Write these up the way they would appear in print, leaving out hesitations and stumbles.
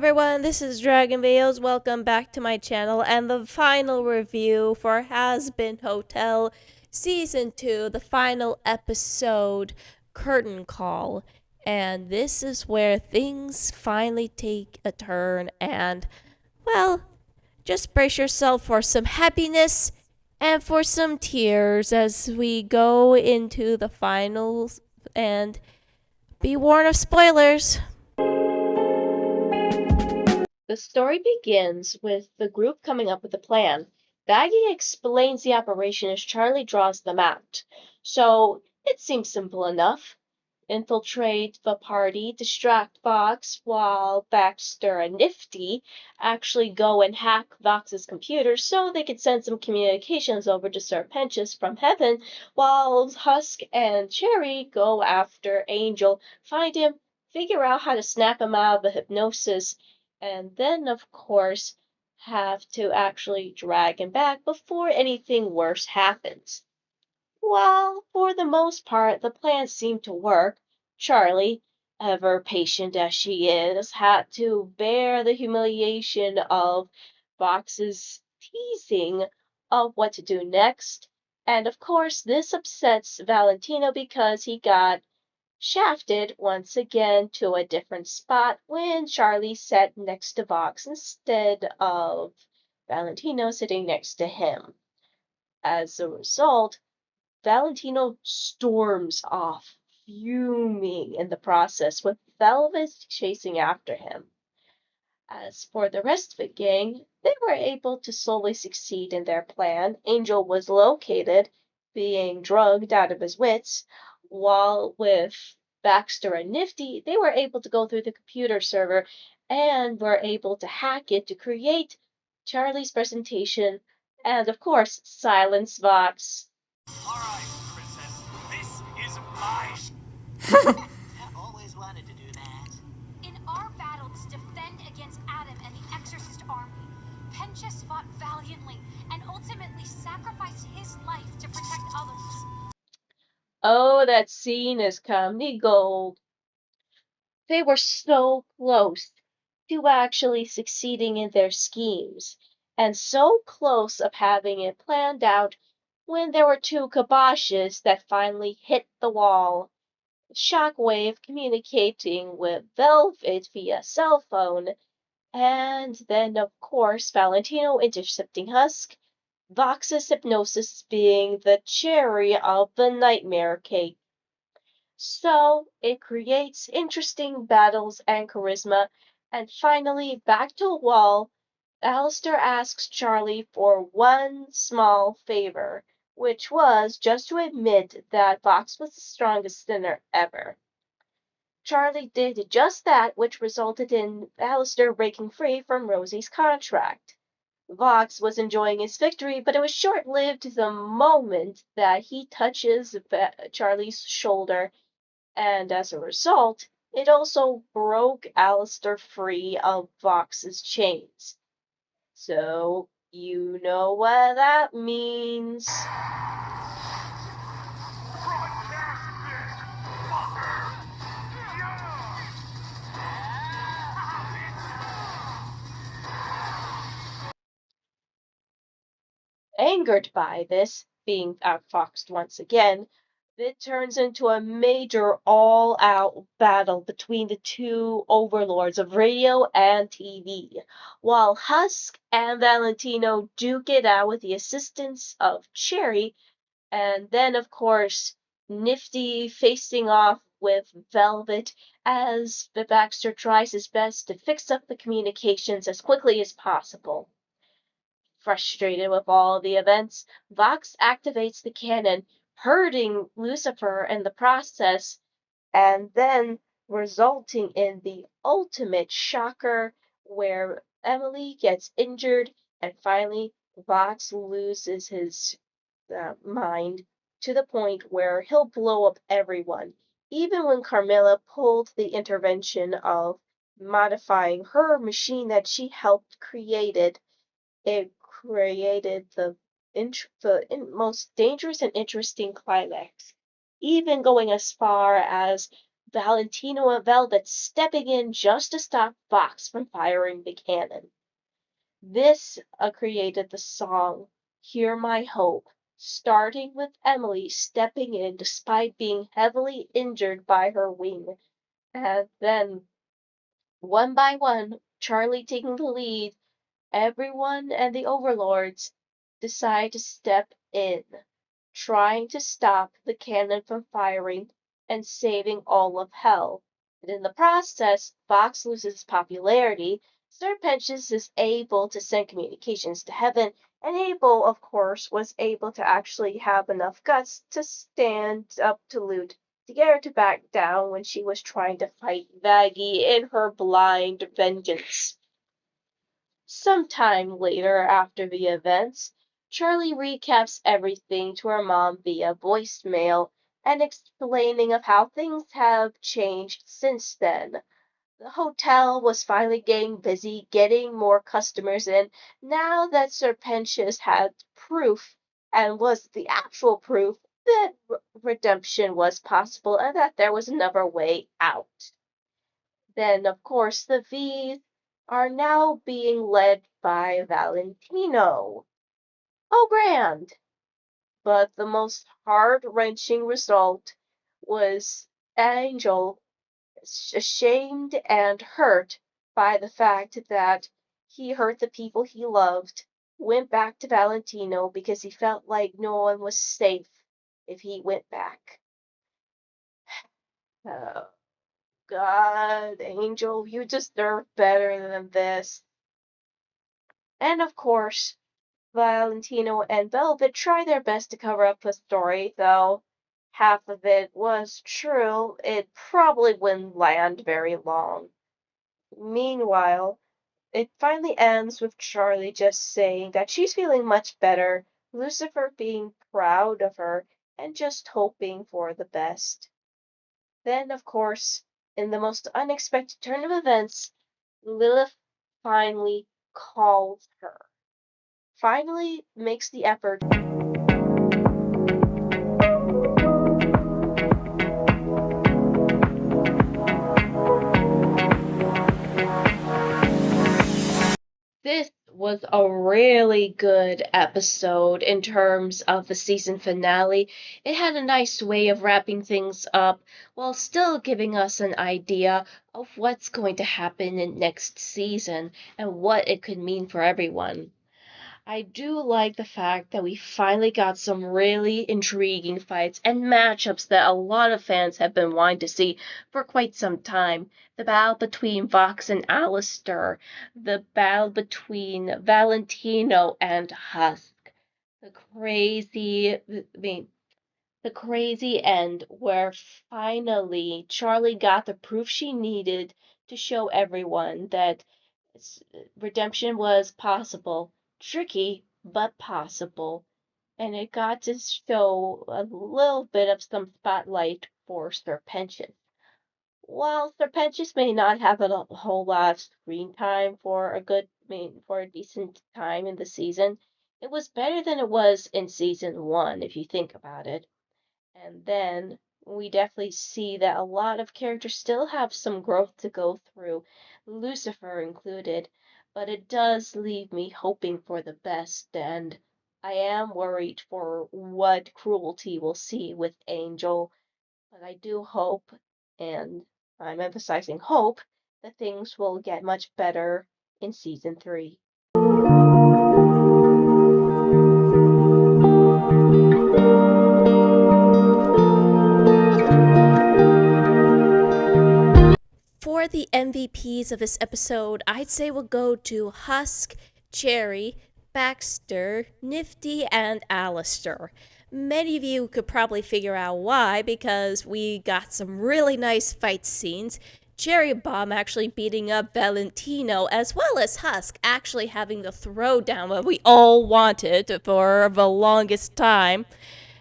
everyone, this is Dragon Veils. Welcome back to my channel and the final review for Hazbin Hotel Season 2, the final episode, Curtain Call. And this is where things finally take a turn and, well, just brace yourself for some happiness and for some tears as we go into the finals and be warned of spoilers. The story begins with the group coming up with a plan. Baggy explains the operation as Charlie draws them out. So it seems simple enough. Infiltrate the party, distract Vox, while Baxter and Nifty actually go and hack Vox's computer so they could send some communications over to Serpentius from heaven, while Husk and Cherry go after Angel, find him, figure out how to snap him out of the hypnosis, and then, of course, have to actually drag him back before anything worse happens. Well, for the most part, the plan seemed to work. Charlie, ever patient as she is, had to bear the humiliation of Box's teasing of what to do next. And of course, this upsets Valentino because he got shafted once again to a different spot when Charlie sat next to Vox instead of Valentino sitting next to him. As a result, Valentino storms off, fuming in the process, with Velvet chasing after him. As for the rest of the gang, they were able to slowly succeed in their plan. Angel was located, being drugged out of his wits, while with Baxter and Nifty, they were able to go through the computer server and were able to hack it to create Charlie's presentation and, of course, silence Vox. Alright, princess, this is my I always wanted to do that. In our battle to defend against Adam and the Exorcist army, Penchas fought valiantly and ultimately sacrificed his life to protect others. Oh, that scene is comedy gold. They were so close to actually succeeding in their schemes, and so close of having it planned out when there were two kiboshes that finally hit the wall. Shockwave communicating with Velvet via cell phone, and then, of course, Valentino intercepting Husk, Vox's hypnosis being the cherry of the nightmare cake. So it creates interesting battles and charisma, and finally, back to a wall, Alistair asks Charlie for one small favor, which was just to admit that Vox was the strongest sinner ever. Charlie did just that, which resulted in Alistair breaking free from Rosie's contract. Vox was enjoying his victory, but it was short-lived the moment that he touches Charlie's shoulder, and as a result, it also broke Alistair free of Vox's chains. So, you know what that means. Angered by this, being outfoxed once again, it turns into a major all-out battle between the two overlords of radio and TV, while Husk and Valentino duke it out with the assistance of Cherry, and then, of course, Nifty facing off with Velvet as Baxter tries his best to fix up the communications as quickly as possible. Frustrated with all the events, Vox activates the cannon, hurting Lucifer in the process, and then resulting in the ultimate shocker where Emily gets injured and finally Vox loses his mind to the point where he'll blow up everyone, even when Carmilla pulled the intervention of modifying her machine that she helped created. It created the most dangerous and interesting climax, even going as far as Valentino and Velvet stepping in just to stop Fox from firing the cannon. This created the song Hear My Hope, starting with Emily stepping in despite being heavily injured by her wing. And then, one by one, Charlie taking the lead, everyone and the overlords decide to step in, trying to stop the cannon from firing and saving all of Hell. And in the process, Fox loses popularity. Serpentius is able to send communications to heaven, and Abel, of course, was able to actually have enough guts to stand up to Lute to get her to back down when she was trying to fight Vaggie in her blind vengeance. Sometime later after the events, Charlie recaps everything to her mom via voicemail and explaining of how things have changed since then. The hotel was finally getting busy, getting more customers in, now that Serpentius had proof and was the actual proof that redemption was possible and that there was another way out. Then, of course, the V's are now being led by Valentino. Oh, grand! But the most heart-wrenching result was Angel, ashamed and hurt by the fact that he hurt the people he loved, went back to Valentino because he felt like no one was safe if he went back. Oh, God, Angel, you deserve better than this. And of course, Valentino and Velvet try their best to cover up the story, though half of it was true. It probably wouldn't land very long. Meanwhile, it finally ends with Charlie just saying that she's feeling much better, Lucifer being proud of her, and just hoping for the best. Then, of course, in the most unexpected turn of events, Lilith finally calls her. Finally makes the effort. This was a really good episode in terms of the season finale. It had a nice way of wrapping things up while still giving us an idea of what's going to happen in next season and what it could mean for everyone. I do like the fact that we finally got some really intriguing fights and matchups that a lot of fans have been wanting to see for quite some time. The battle between Vox and Alistair, the battle between Valentino and Husk, the crazy, the crazy end where finally Charlie got the proof she needed to show everyone that redemption was possible. Tricky, but possible. And it got to show a little bit of some spotlight for Serpentius. While Serpentius may not have a whole lot of screen time for for a decent time in the season, it was better than it was in season one, if you think about it. And then we definitely see that a lot of characters still have some growth to go through, Lucifer included, but it does leave me hoping for the best, and I am worried for what cruelty we'll see with Angel, but I do hope, and I'm emphasizing hope, that things will get much better in season 3. For the MVPs of this episode, I'd say we'll go to Husk, Cherry, Baxter, Nifty, and Alistair. Many of you could probably figure out why, because we got some really nice fight scenes. Cherry Bomb actually beating up Valentino, as well as Husk actually having the throwdown that we all wanted for the longest time.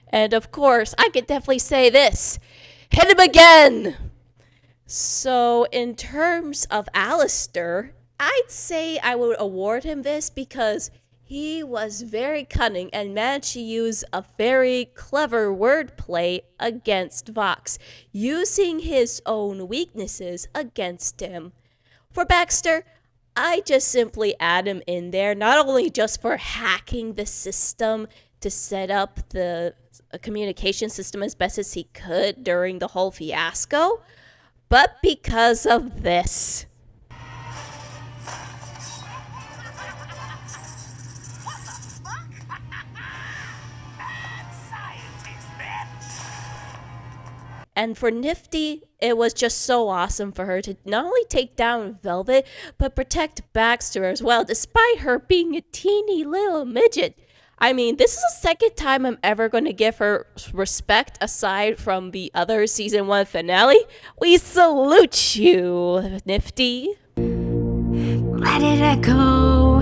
And of course, I could definitely say this: hit him again! So, in terms of Alistair, I'd say I would award him this because He was very cunning and managed to use a very clever wordplay against Vox, using his own weaknesses against him. For Baxter, I just simply add him in there, not only just for hacking the system to set up the communication system as best as he could during the whole fiasco, but because of this. And for Nifty, it was just so awesome for her to not only take down Velvet, but protect Baxter as well, despite her being a teeny little midget. I mean, this is the second time I'm ever going to give her respect aside from the other season 1 finale. We salute you, Nifty. Let it echo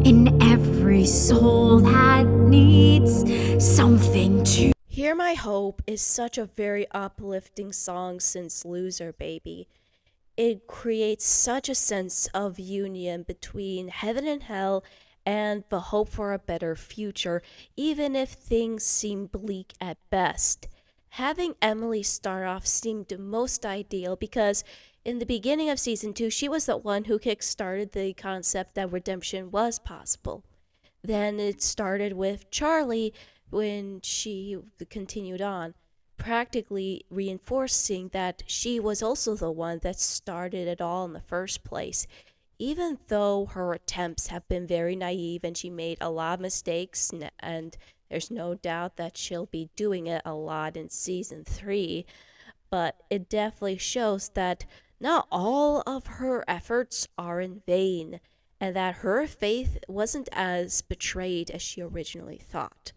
in every soul that needs something to. Hear My Hope is such a very uplifting song since Loser Baby. It creates such a sense of union between heaven and hell and the hope for a better future, even if things seem bleak at best. Having Emily start off seemed most ideal because in the beginning of season 2, she was the one who kickstarted the concept that redemption was possible. Then it started with Charlie when she continued on, practically reinforcing that she was also the one that started it all in the first place. Even though her attempts have been very naive and she made a lot of mistakes, and there's no doubt that she'll be doing it a lot in season 3, but it definitely shows that not all of her efforts are in vain, and that her faith wasn't as betrayed as she originally thought.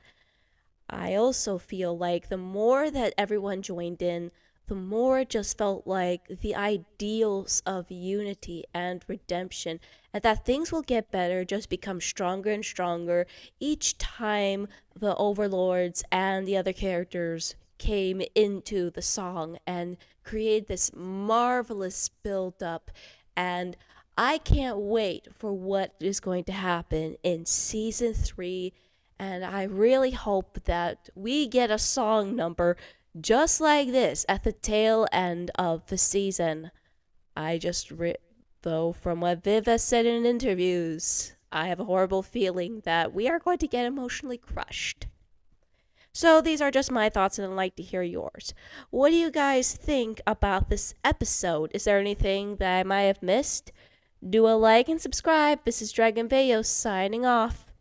I also feel like the more that everyone joined in, the more it just felt like the ideals of unity and redemption, and that things will get better, just become stronger and stronger each time the overlords and the other characters came into the song and created this marvelous build up. And I can't wait for what is going to happen in season 3, and I really hope that we get a song number just like this at the tail end of the season. Though, from what Viv has said in interviews, I have a horrible feeling that we are going to get emotionally crushed. So these are just my thoughts, and I'd like to hear yours. What do you guys think about this episode? Is there anything that I might have missed? Do a like and subscribe. This is Dragon Bayo signing off.